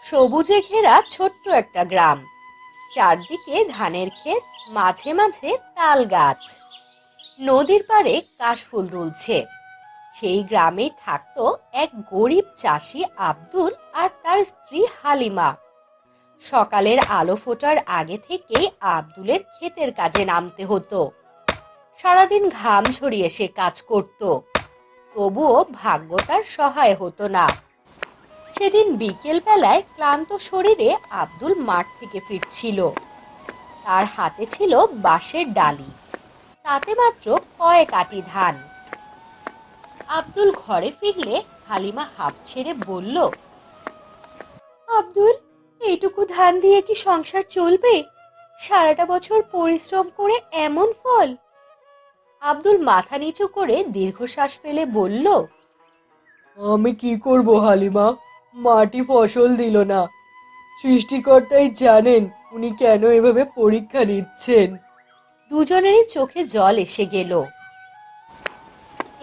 সবুজে ঘেরা ছোট্ট একটা গ্রাম, চারদিকে ধানের ক্ষেত, মাঝে মাঝে তাল গাছ। নদীর পাড়ে কাশফুল দুলছে। সেই গ্রামেই থাকতো এক গরিব চাষি আব্দুল আর তার স্ত্রী হালিমা। সকালের আলো ফোটার আগে থেকেই আব্দুলের ক্ষেতের কাজে নামতে হতো। সারাদিন ঘাম ঝরিয়ে সে কাজ করত, তবুও ভাগ্য তার সহায় হতো না। সেদিন বিকেল বেলায় ক্লান্ত শরীরে আব্দুল মাঠ থেকে ফিরছিল। তার হাতে ছিল বাঁশের ডালি, তাতে মাত্র কয়েক আঁটি ধান। আব্দুল ঘরে ফিরলে হালিমা হাঁফ ছেড়ে বলল, আব্দুল, এইটুকু ধান দিয়ে কি সংসার চলবে? সারাটা বছর পরিশ্রম করে এমন ফল? আব্দুল মাথা নিচু করে দীর্ঘশ্বাস ফেলে বলল, আমি কি করব হালিমা, মাটি ফসল দিল না। সৃষ্টিকর্তাই জানেন উনি কেন এভাবে পরীক্ষা নিচ্ছেন। দুজনেরই চোখে জল এসে গেল।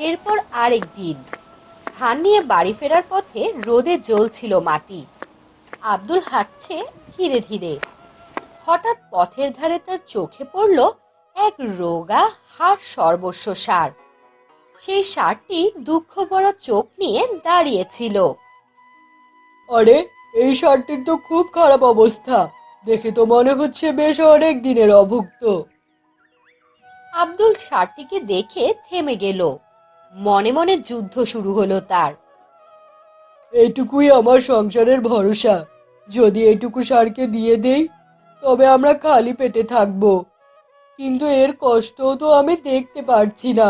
এরপর আরেক দিন ধান নিয়ে বাড়ি ফেরার পথে রোদে জ্বলছিল মাটি। আব্দুল হাঁটছে ধীরে ধীরে। হঠাৎ পথের ধারে তার চোখে পড়ল এক রোগা হাড় সর্বস্ব ষাঁড়। সেই ষাঁড়টি দুঃখ ভরা চোখ নিয়ে দাঁড়িয়েছিল। আরে, এই ষাঁড়টির তো খুব খারাপ অবস্থা। দেখে তো মনে হচ্ছে বেশ অনেক দিনের অভুক্ত। আব্দুল ষাঁড়টিকে দেখে থেমে গেল। মনে মনে যুদ্ধ শুরু হলো তার। এইটুকুই আমার সংসারের ভরসা। যদি এইটুকু ষাঁড়কে দিয়ে দেই তবে আমরা খালি পেটে থাকবো, কিন্তু এর কষ্টও তো আমি দেখতে পারছি না।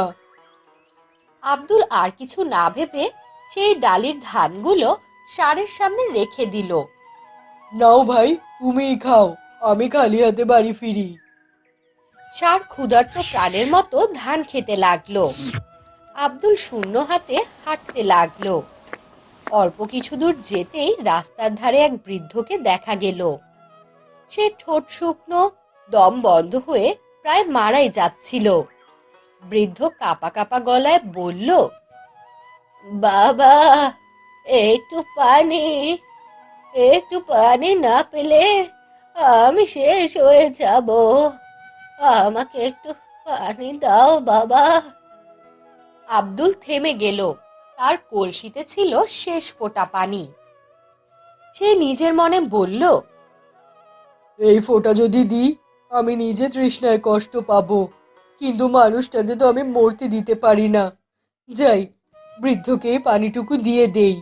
আব্দুল আর কিছু না ভেবে সেই ডালির ধানগুলো ষাঁড়ের সামনে রেখে দিল। নাও ভাই, তুমিই খাও, আমি খালি হাতে বাড়ি ফিরি। ষাঁড় ক্ষুধার্ত প্রাণের মতো ধান খেতে লাগলো। আব্দুল শূন্য হাতে হাঁটতে লাগলো। অল্প কিছু দূর যেতেই রাস্তার ধারে এক বৃদ্ধকে দেখা গেল। সে ঠোঁট শুকনো, দম বন্ধ হয়ে প্রায় মারাই যাচ্ছিল। বৃদ্ধ কাঁপা কাঁপা গলায় বলল, বাবা, একটু পানি, একটু পানি না পেলে আমি শেষ হয়ে যাব। আমাকে একটু পানি দাও বাবা। আব্দুল থেমে গেল। তার কলসিতে ছিল শেষ ফোঁটা পানি। সে নিজের মনে বলল, এই ফোঁটা যদি দিই আমি নিজে তৃষ্ণায় কষ্ট পাবো, কিন্তু মানুষটাকে তো আমি মরতে দিতে পারি না। যাই, বৃদ্ধকে এই পানিটুকু দিয়ে দেই।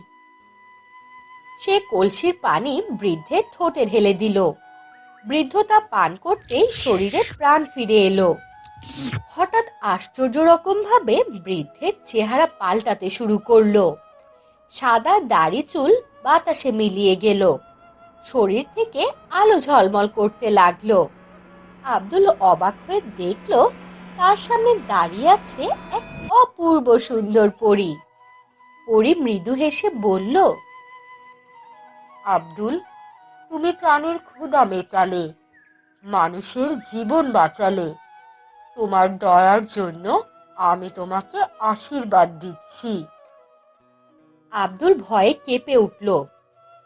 সে কলসির পানি বৃদ্ধের ঠোঁটে ঢেলে দিল। বৃদ্ধ তা পান করতেই শরীরে প্রাণ ফিরে এলো। হঠাৎ আশ্চর্য রকম ভাবে বৃদ্ধের চেহারা পাল্টাতে শুরু করলো। সাদা দাড়ি চুল বাতাসে মিলিয়ে গেল। শরীর থেকে আলো ঝলমল করতে লাগলো। আব্দুল অবাক হয়ে দেখলো তার সামনে দাঁড়িয়ে আছে এক অপূর্ব সুন্দর পরী। পরী মৃদু হেসে বলল, আব্দুল, তুমি প্রাণের ক্ষুধা মেটালে, মানুষের জীবন বাঁচালে। তোমার দয়ার জন্য আমি তোমাকে আশীর্বাদ দিচ্ছি। আব্দুল ভয়ে কেঁপে উঠল।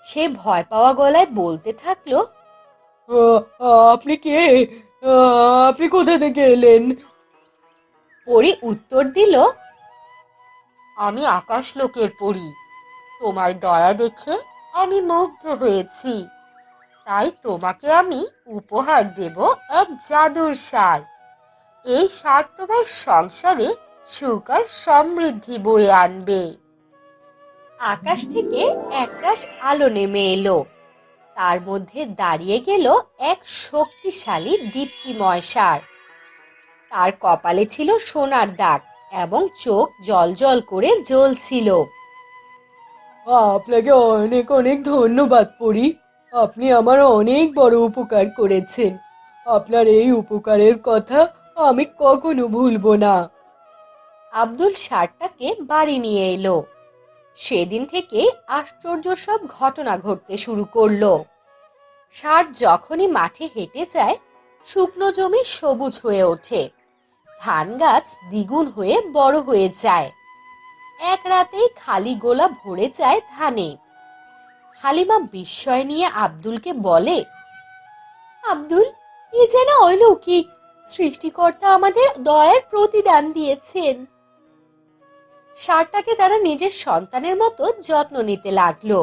সে ভয় পাওয়া গলায় বলতে থাকলো, আপনি কে? আপনি কোথা থেকে এলেন? পরী উত্তর দিল, আমি আকাশলোকের পরী। তোমার দয়া দেখে আমি মুগ্ধ হয়েছি, তাই তোমাকে আমি উপহার দেব এক জাদুর ষাঁড়। এই ষাঁড় তোমার সংসারে সুখ আর সমৃদ্ধি বয়ে আনবে। আকাশ থেকে একরাশ আলো নেমে এলো। তার মধ্যে দাঁড়িয়ে গেল এক শক্তিশালী দীপ্তিময় ষাঁড়। তার কপালে ছিল সোনার দাগ এবং চোখ জলজল করে জ্বলছিল। আপনাকে অনেক অনেক ধন্যবাদ পরি। আপনি আমার অনেক বড় উপকার করেছেন। আপনার এই উপকারের কথা আমি কখনো ভুলবো না। আব্দুল ষাঁড়টাকে বাড়ি নিয়ে এলো। সেদিন থেকে আশ্চর্য সব ঘটনা ঘটতে শুরু করলো। ষাঁড় যখনই মাঠে হেঁটে যায়, শুকনো জমি সবুজ হয়ে ওঠে, ধান গাছ দ্বিগুণ হয়ে বড় হয়ে যায়। এক রাতেই খালি গোলা ভরে যায় ধানে। হালিমা বিস্ময় নিয়ে আব্দুলকে বলে, আব্দুল, এ যেন অলৌকিক। সৃষ্টিকর্তা আমাদের দয়ার প্রতিদান দিয়েছেন। ষাঁড়টাকে তারা নিজের সন্তানের মতো যত্ন নিতে লাগলো।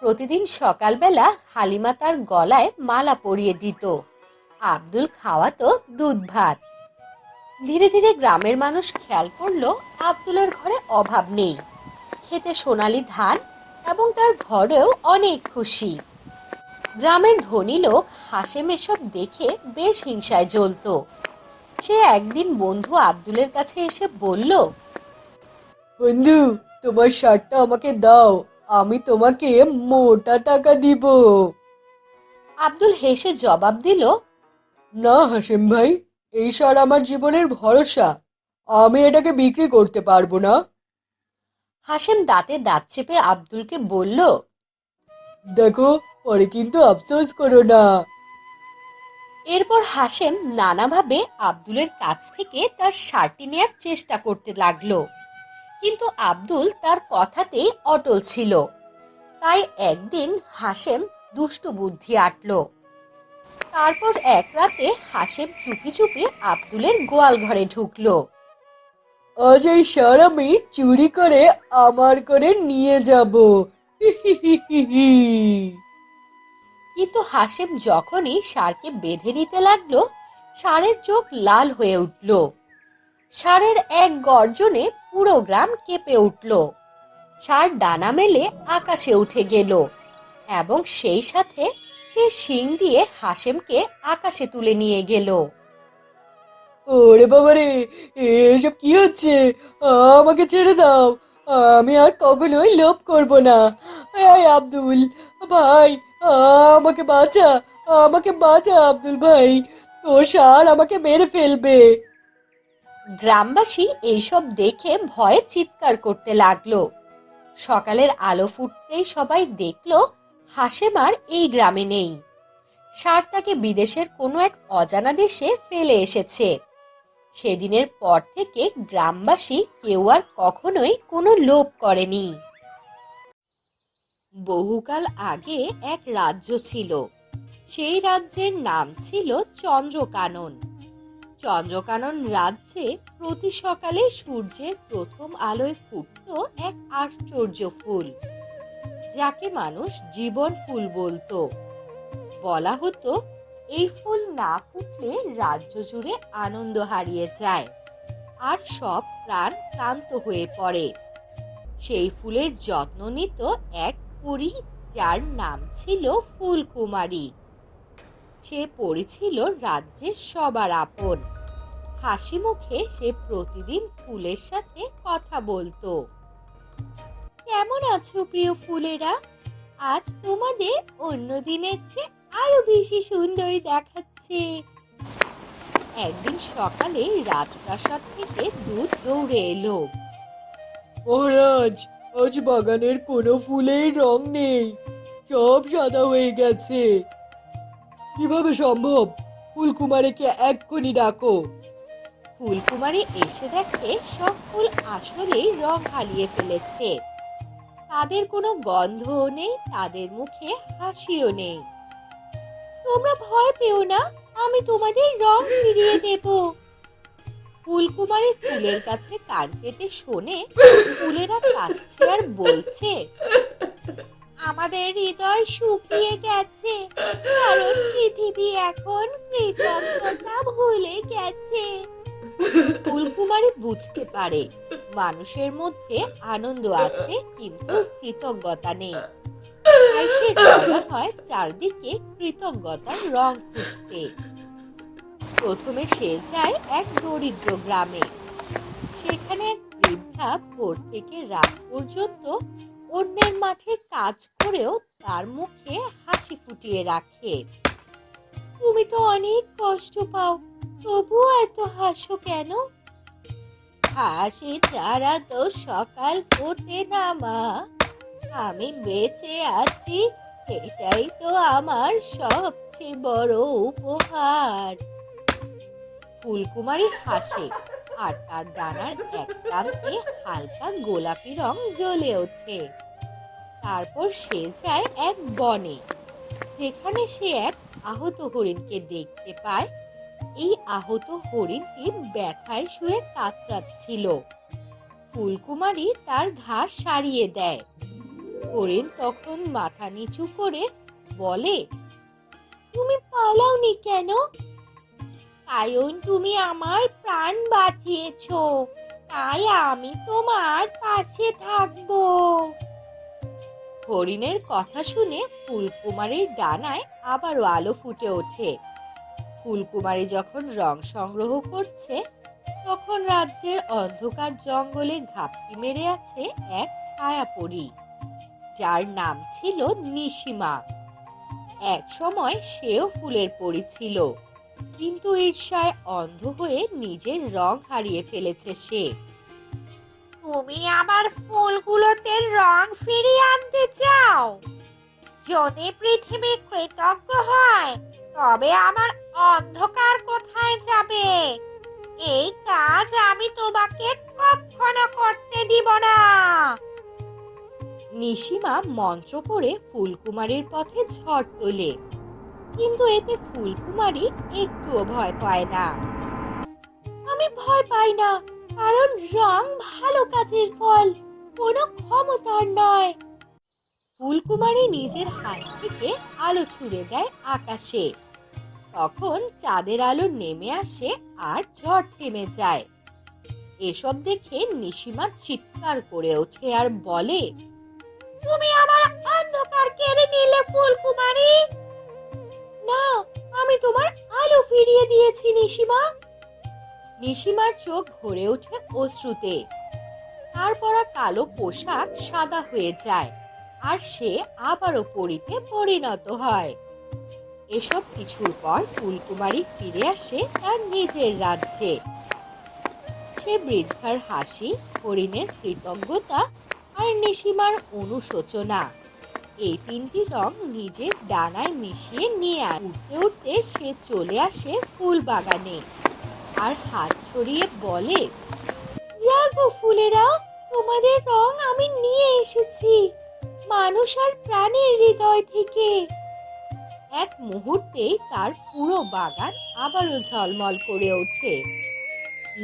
প্রতিদিন সকালবেলা হালিমা তার গলায় মালা পরিয়ে দিত, আব্দুল খাওয়াতো দুধ ভাত। ধীরে ধীরে গ্রামের মানুষ খেয়াল করলো আব্দুলের ঘরে অভাব নেই, খেতে সোনালী ধান এবং তার ঘরেও অনেক খুশি। গ্রামের ধনী লোক হাসেম এসব দেখে বেশ হিংসায় জ্বলতো। সে একদিন বন্ধু আব্দুলের কাছে এসে বলল, বন্ধু, তোমার শার্টটা আমাকে দাও, আমি তোমাকে মোটা টাকা দিব। আব্দুল হেসে জবাব দিল, না হাসেম ভাই, এই সার আমার জীবনের ভরসা, আমি এটাকে বিক্রি করতে পারবো না। হাসেম দাঁতে দাঁত চেপে আব্দুলকে বলল, দেখো, পরে কিন্তু আফসোস করো না। এরপর হাসেম নানাভাবে আব্দুলের কাছ থেকে তার শার্টটি নেয়ার চেষ্টা করতে লাগলো, কিন্তু আব্দুল তার কথাতেই অটল ছিল। তাই একদিন হাসেম দুষ্টু বুদ্ধি আটলো। তারপর এক রাতে হাসেম চুপি চুপি আব্দুলের গোয়াল ঘরে ঢুকলো। আজ এই সার আমি চুরি করে আমার করে নিয়ে যাব। হি হি হি হি হি। কিন্তু হাসেম যখনই ষাঁড়কে বেঁধে নিতে লাগলো, ষাঁড়ের চোখ লাল হয়ে উঠল। ষাঁড়ের এক গর্জনে পুরো গ্রাম কেঁপে উঠল। ষাঁড় ডানা মেলে আকাশে উঠে গেল এবং সেই সাথে সে শিং দিয়ে হাসেমকে আকাশে তুলে নিয়ে গেল। ওরে বাবা রে, এসব কি হচ্ছে? আমাকে ছেড়ে দাও, আমি আর কখনোই লোভ করব না। এই আব্দুল ভাই, আমাকে বাঁচা, আমাকে বাঁচা আব্দুল ভাই, তোর ষাঁড় আমাকে মেরে ফেলবে। গ্রামবাসী এইসব দেখে ভয়ে চিৎকার করতে লাগলো। সকালের আলো ফুটতেই সবাই দেখলো হাসেম আর এই গ্রামে নেই। ষাঁড় তাকে বিদেশের কোনো এক অজানা দেশে ফেলে এসেছে। সেদিনের পর থেকে গ্রামবাসী কেউ আর কখনোই কোনো লোভ করেনি। বহুকাল আগে এক রাজ্য ছিল। সেই রাজ্যের নাম ছিল চন্দ্রকানন। চন্দ্রকানন রাজ্যে প্রতি সকালে সূর্যের প্রথম আলোয় ফুটতো এক আশ্চর্য ফুল, যাকে মানুষ জীবন ফুল বলতো। বলা হতো এই ফুল না ফুটলে রাজ্য জুড়ে আনন্দ হারিয়ে যায় আর সব প্রাণ ক্লান্ত হয়ে পড়ে। সেই ফুলের যত্ন নিত এক পরী, যার নাম ছিল ফুলকুমারী। সে পরী ছিল রাজ্যের সবার আপন। হাসি মুখে সে প্রতিদিন ফুলের সাথে কথা বলতো। কেমন আছো প্রিয় ফুলেরা? আজ তোমাদের অন্য দিনের চেয়ে আরো বেশি সুন্দর দেখাচ্ছে। একদিন সকালে রাজপ্রাসাদ থেকে দূত দৌড়ে এলো। মহারাজ, আজ বাগানের কোনো ফুলেই রং নেই, সব সাদা হয়ে গেছে। কিভাবে সম্ভব? ফুলকুমারীকে এক্ষুনি ডাকো। ফুলকুমারী এসে দেখে সব ফুল আসলেই রং হারিয়ে ফেলেছে। তাদের কোনো গন্ধও নেই, তাদের মুখে হাসিও নেই। তোমরা ভয় পেও না, আমি তোমাদের রং ফিরিয়ে দেব। ফুলকুমারী ফুলের কাছে কান পেতে শোনে ফুলেরা কাঁদছে আর বলছে, আমাদের হৃদয় শুকিয়ে গেছে, কারণ পৃথিবী এখন কৃতজ্ঞতা ভুলে গেছে। ফুলকুমারী বুঝতে পারে মানুষের মধ্যে আনন্দ আছে, কিন্তু কৃতজ্ঞতা নেই। তাই সে রওনা হয় চারদিকে কৃতজ্ঞতার রং খুঁজতে। প্রথমে সে যায় এক দরিদ্র গ্রামে। সেখানে এক বৃদ্ধা ভোর থেকে রাত পর্যন্ত অন্যের মাঠে কাজ করেও তার মুখে হাসি ফুটিয়ে রাখে। তুমি তো অনেক কষ্ট পাও, তবুও এত হাসো কেন? হাসি ছাড়া তো সকাল ফোটে না মা, আমি বেঁচে আছি, এটাই তো আমার সবচেয়ে বড় উপহার। ফুলকুমারী হাসে আর তার ডানার এক প্রান্তে হালকা গোলাপি রং জ্বলে ওঠে। তারপর সে যায় এক বনে, যেখানে সে এক আহত হরিণকে দেখতে পায়। এই আহত হরিণটি ব্যথায় শুয়ে কাতরাচ্ছিল। ফুলকুমারী তার ঘাস সারিয়ে দেয়। হরিণ তখন মাথা নিচু করে বলে, তুমি পালাওনি কেন? কারণ তুমি আমার প্রাণ বাঁচিয়েছো, তাই আমি তোমার পাশে থাকবো। হরিণের কথা শুনে ফুলকুমারীর ডানায় আবারও আলো ফুটে ওঠে। ফুলকুমারী যখন রং সংগ্রহ করছে, তখন রাজ্যের অন্ধকার জঙ্গলে ঘাপটি মেরে আছে এক ছায়াপরী, যার নাম ছিল নিশিমা। এক সময় সেও ফুলের পরী ছিল, কিন্তু ঈর্ষায় অন্ধ হয়ে নিজের রং হারিয়ে ফেলেছে সে। তুমি আমার ফুলগুলোতে রং ফিরিয়ে আনতে চাও? যদি পৃথিবী কৃতজ্ঞ হয়, তবে আমার অন্ধকার কোথায় যাবে? এই কাজ আমি তোমাকে কখনো করতে দিব না। নিশিমা মন্ত্র করে ফুলকুমারীর পথে ঝড় তোলে, কিন্তু এতে ফুলকুমারী একটুও ভয় পায় না। আমি ভয় পাই না, কারণ রং ভালো কাজের ফল, কোনো ক্ষমতার নয়। ফুলকুমারী নিজের হাত থেকে আলো ছুড়ে দেয় আকাশে। তখন চাঁদের আলো নেমে আসে আর ঝড় থেমে যায়। এসব দেখে নিশিমা চিৎকার করে ওঠে আর বলে, তুমি আমার অন্ধকার কেড়ে নিলে ফুলকুমারী। না, আমি তোমার আলো ফিরিয়ে দিয়েছি নিশিমা। নিশিমার চোখ ভরে ওঠে অশ্রুতে। তার পরা কালো পোশাক সাদা হয়ে যায়, আর সে আবারও পরীতে পরিণত হয়। এসব কিছুর পর ফুলকুমারী ফিরে আসে তার নিজের রাজ্যে। সে বৃদ্ধার হাসি, হরিণের কৃতজ্ঞতা আর নিশিমার অনুশোচনা, এই তিনটি রং নিজের ডানায় মিশিয়ে নিয়ে উঠতে উঠতে সে চলে আসে ফুল বাগানে আর হাত ছড়িয়ে বলে, জাগো ফুলেরা, তোমাদের রং আমি নিয়ে এসেছি মানুষ আর প্রাণীর হৃদয় থেকে। এক মুহূর্তেই তার পুরো বাগান আবারও ঝলমল করে ওঠে।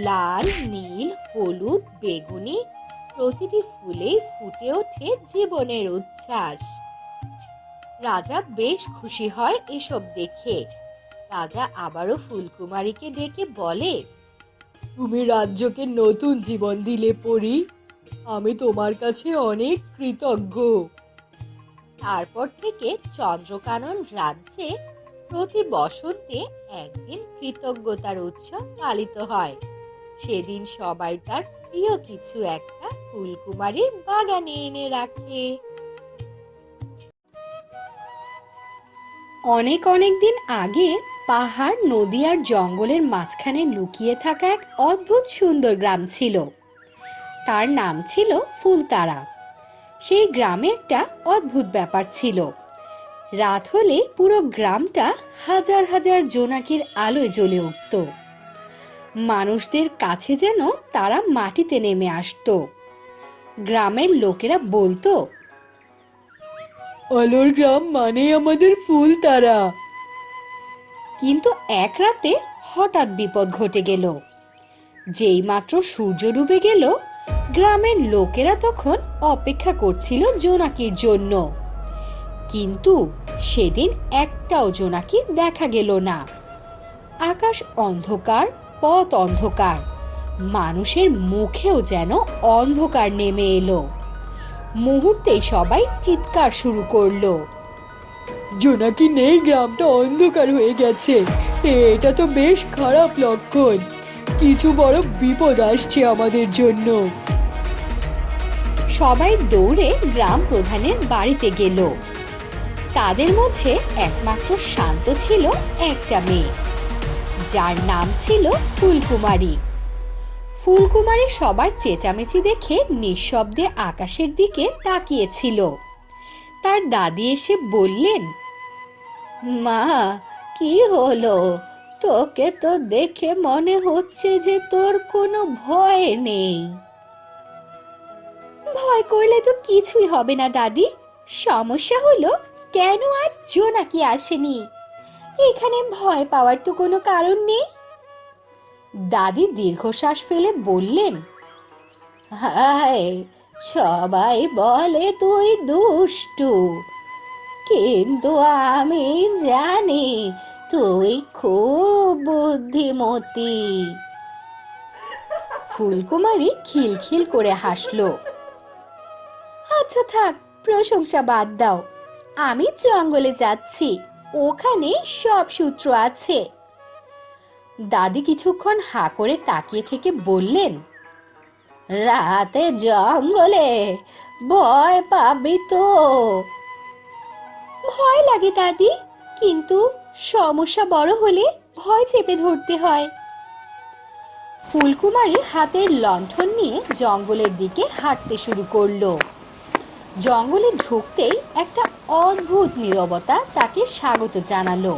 লাল, নীল, হলুদ, বেগুনি, প্রতিটি ফুলেই ফুটে ওঠে জীবনের উচ্ছ্বাস। রাজা বেশ খুশি হয় এসব দেখে। রাজা আবারও ফুলকুমারীকে ডেকে বলে, তুমি রাজ্যকে নতুন জীবন দিলে পরী, আমি তোমার কাছে অনেক কৃতজ্ঞ। তারপর থেকে চন্দ্রকানন রাজ্যে প্রতি বসন্তে একদিন কৃতজ্ঞতার উৎসব পালিত হয়। সেদিন সবাই তার প্রিয় কিছু একটা ফুলকুমারীর বাগানে এনে রাখে। অনেক অনেক দিন আগে পাহাড়, নদী আর জঙ্গলের মাঝখানে লুকিয়ে থাকা এক অদ্ভুত সুন্দর গ্রাম ছিল। তার নাম ছিল ফুলতারা। সেই গ্রামে একটা অদ্ভুত ব্যাপার ছিল। রাত হলে পুরো গ্রামটা হাজার হাজার জোনাকির আলোয় জ্বলে উঠত। মানুষদের কাছে যেন তারা মাটিতে নেমে আসতো। গ্রামের লোকেরা বলতো, আলোর গ্রাম মানেই আমাদের ফুলতারা। কিন্তু এক রাতে হঠাৎ বিপদ ঘটে গেল। যেই মাত্র সূর্য ডুবে গেল, গ্রামের লোকেরা তখন অপেক্ষা করছিল জোনাকির জন্য। কিন্তু সেদিন একটাও জোনাকি দেখা গেল না। আকাশ অন্ধকার, পথ অন্ধকার, মানুষের মুখেও যেন অন্ধকার নেমে এলো। মুহূর্তেই সবাই চিৎকার শুরু করলো, জোনাকি নেই, গ্রামটা অন্ধকার হয়ে গেছে। এটা তো বেশ খারাপ লক্ষণ। কিছু বড় বিপদ আসছে আমাদের জন্য। সবাই দৌড়ে গ্রাম প্রধানের বাড়িতে গেল। তাদের মধ্যে একমাত্র শান্ত ছিল একটা মেয়ে, যার নাম ছিল ফুলকুমারী। ফুলকুমারী সবার চেঁচামেচি দেখে নিঃশব্দে আকাশের দিকে তাকিয়েছিল। তার দাদি এসে বললেন, মা, কি হলো? তোকে তো দেখে মনে হচ্ছে যে তোর কোনো ভয় নেই। ভয় করলে তো কিছুই হবে না দাদি, সমস্যা হলো কেন আর জোনাকি আসেনি? এখানে ভয় পাওয়ার তো কোনো কারণ নেই। দাদি দীর্ঘশ্বাস ফেলে বললেন, হায়, সবাই বলে তুই দুষ্টু, কিন্তু আমি জানি তুই খুব বুদ্ধিমতী। ফুলকুমারী খিলখিল করে হাসলো। আচ্ছা থাক, প্রশংসা বাদ দাও। আমি জঙ্গলে যাচ্ছি, ওখানে সব সূত্র আছে। দাদি কিছুক্ষণ হাঁ করে তাকিয়ে থেকে বললেন, রাতে জঙ্গলে ভয় পাবি তো? ভয় লাগে দাদি, কিন্তু সমস্যা বড় হলে ভয় চেপে ধরতে হয়। ফুলকুমারী হাতের লণ্ঠন নিয়ে জঙ্গলের দিকে হাঁটতে শুরু করলো। জঙ্গলে ঢুকতেই একটা অদ্ভুত নীরবতা তাকে স্বাগত জানালো।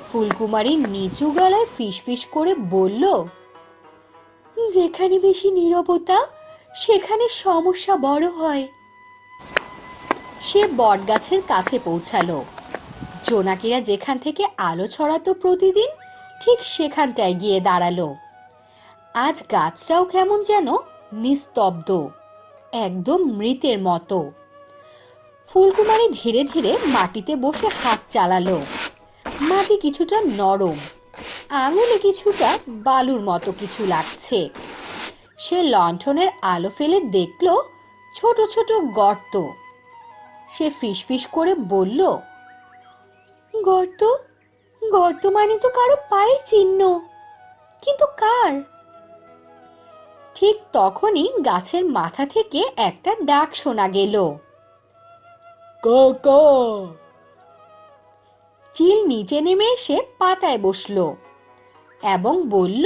ফুলকুমারী নিচু গলায় ফিসফিস করে বলল, যেখানে বেশি নীরবতা সেখানে সমস্যা বড় হয়। সে বটগাছের কাছে পৌঁছালো। জোনাকিরা যেখান থেকে আলো ছড়াতো প্রতিদিন, ঠিক সেখানটায় গিয়ে দাঁড়ালো। আজ গাছটাও কেমন যেন নিস্তব্ধ, একদম মৃতের মতো। ফুলকুমারী ধীরে ধীরে মাটিতে বসে হাত চালালো। মাটি কিছুটা নরম, আঙুলে কিছুটা বালুর মতো কিছু লাগছে। সে লণ্ঠনের আলো ফেলে দেখলো ছোট ছোট গর্ত। সে ফিসফিস করে বলল, গর্ত? গর্ত মানে তো কারো পায়ের চিহ্ন, কিন্তু কার? ঠিক তখনই গাছের মাথা থেকে একটা ডাক শোনা গেল। কাকা! চিল নিচে নেমে এসে পাতায় বসলো এবং বলল,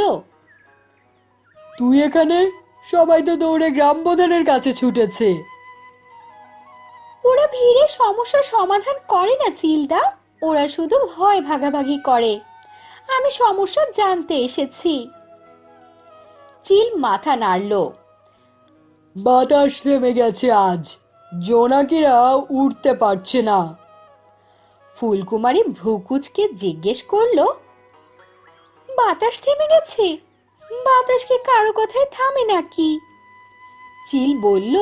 তুই এখানে? সবাই তো দৌড়ে গ্রাম প্রধানের কাছে ছুটেছে। ওরা ভিড়ে সমস্যার সমাধান করে না চিলদা, ওরা শুধু ভয় ভাগাভাগি করে। আমি সমস্যা জানতে এসেছি। চিল মাথা নাড়ল। বাতাস থেমে গেছে আজ, জোনাকিরা উঠতে পারছে না। ফুলকুমারী ভ্রুকুচকে জিজ্ঞেস করলো, বাতাস থেমে গেছে? বাতাস কি কারো কথায় থামে নাকি? চিল বলল,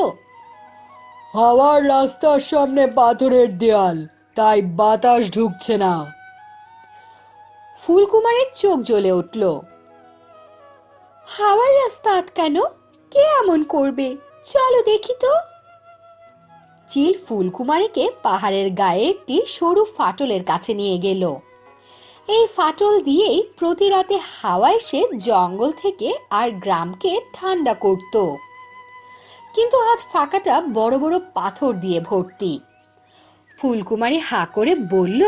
হাওয়ার রাস্তার সামনে পাথরের দেয়াল, তাই বাতাস ঢুকছে না। ফুলকুমারের চোখ জ্বলে উঠল। হাওয়ার রাস্তা আটকানো? কে এমন করবে? চলো দেখি তো। চিল ফুলকুমারীকে পাহাড়ের গায়ে একটি সরু ফাটলের কাছে নিয়ে গেল। এই ফাটল দিয়েই প্রতি রাতে হাওয়া এসে জঙ্গল থেকে আর গ্রামকে ঠান্ডা করত। কিন্তু আজ ফাঁকাটা বড় বড় পাথর দিয়ে ভর্তি। ফুলকুমারী হাঁ করে বলল,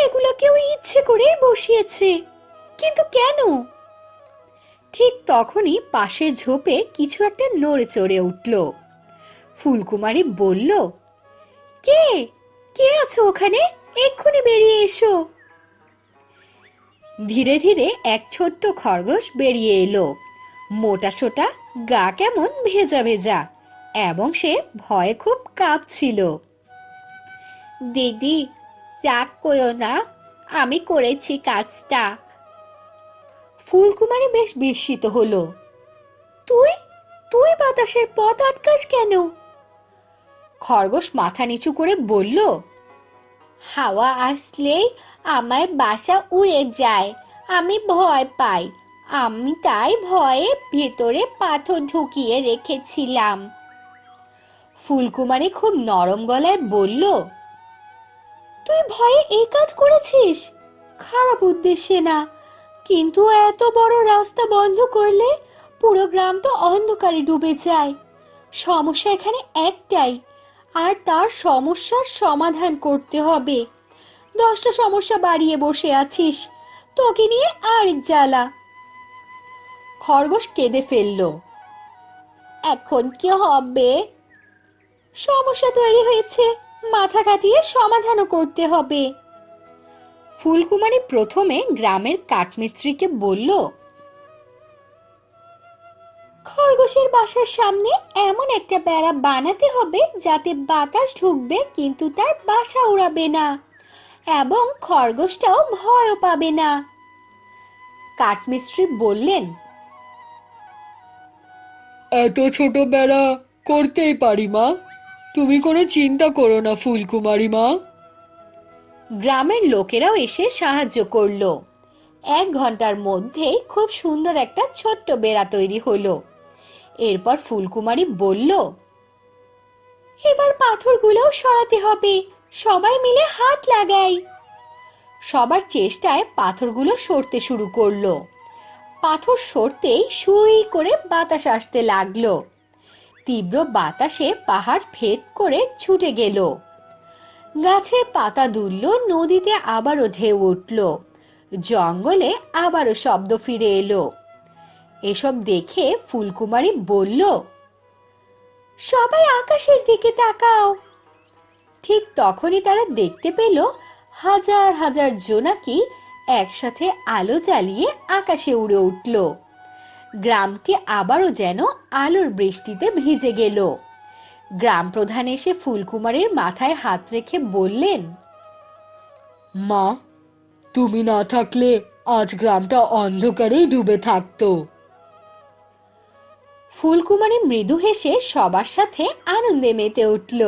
এগুলো কেউ ইচ্ছে করে বসিয়েছে, কিন্তু কেন? ঠিক তখনই পাশের ঝোপে কিছু একটা নড়ে চড়ে উঠল। ফুলকুমারী বলল, কে? কে আছো ওখানে? এক্ষুনি বেরিয়ে এসো। ধীরে ধীরে এক ছোট্ট খরগোশ বেরিয়ে এলো। মোটা সোটা, গা কেমন ভেজা ভেজা, এবং সে ভয়ে খুব কাঁপছিল। দিদি, রাগ করো না, আমি করেছি কাজটা। ফুলকুমারী বেশ বিস্মিত হলো। তুই তুই বাতাসের পথ আটকাস কেন? খরগোশ মাথা নিচু করে বলল, হাওয়া আসলেই আমার বাসা উড়ে যায়, আমি ভয় পাই। আমি তাই ভয়ে ভেতরে পাথর ঢুকিয়ে রেখেছিলাম। ফুলকুমারী খুব নরম গলায় বলল, তুই ভয়ে এই কাজ করেছিস? খারাপ উদ্দেশ্যে না, কিন্তু এত বড় রাস্তা বন্ধ করলে পুরো গ্রাম তো অন্ধকারে ডুবে যায়। সমস্যা এখানে একটাই, আর তার সমস্যার সমাধান করতে হবে। 10টা সমস্যা বাড়িয়ে বসে আছিস, তোকে নিয়ে আরেক জ্বালা। খরগোশ কেঁদে ফেলল। এখন কি হবে? সমস্যা তৈরি হয়েছে, মাথা কাটিয়ে সমাধানও করতে হবে। ফুলকুমারী প্রথমে গ্রামের কাঠমিস্ত্রিকে বলল, খরগোশের বাসার সামনে এমন একটা বেড়া বানাতে হবে যাতে বাতাস ঢুকবে কিন্তু তার বাসা উড়াবে না, এবং খরগোশটাও ভয়ও পাবে না। কাঠমিস্ত্রি বললেন, এত ছোট বেড়া করতেই পারি মা, তুমি কোনো চিন্তা করো না ফুলকুমারী মা। গ্রামের লোকেরাও এসে সাহায্য করলো। 1 ঘন্টার মধ্যেই খুব সুন্দর একটা ছোট্ট বেড়া তৈরি হলো। এরপর ফুলকুমারী বলল, এবার পাথরগুলোও সরাতে হবে, সবাই মিলে হাত লাগাই। সবার চেষ্টায় পাথরগুলো সরতে শুরু করলো। পাথর সরতেই সুই করে বাতাস আসতে লাগলো। তীব্র বাতাসে পাহাড় ভেদ করে ছুটে গেল। গাছের পাতা দুলল, নদীতে আবারও ঢেউ উঠল, জঙ্গলে আবারও শব্দ ফিরে এলো। এসব দেখে ফুলকুমারী বলল, সবাই আকাশের দিকে তাকাও। ঠিক তখনই তারা দেখতে পেল হাজার হাজার জোনাকি একসাথে আলো জ্বালিয়ে আকাশে উড়ে উঠল। গ্রামটি আবারও যেন আলোর বৃষ্টিতে ভিজে গেল। গ্রাম প্রধান এসে ফুলকুমারীর মাথায় হাত রেখে বললেন, মা, তুমি না থাকলে আজ গ্রামটা অন্ধকারেই ডুবে থাকতো। ফুলকুমারী মৃদু হেসে সবার সাথে আনন্দে মেতে উঠল।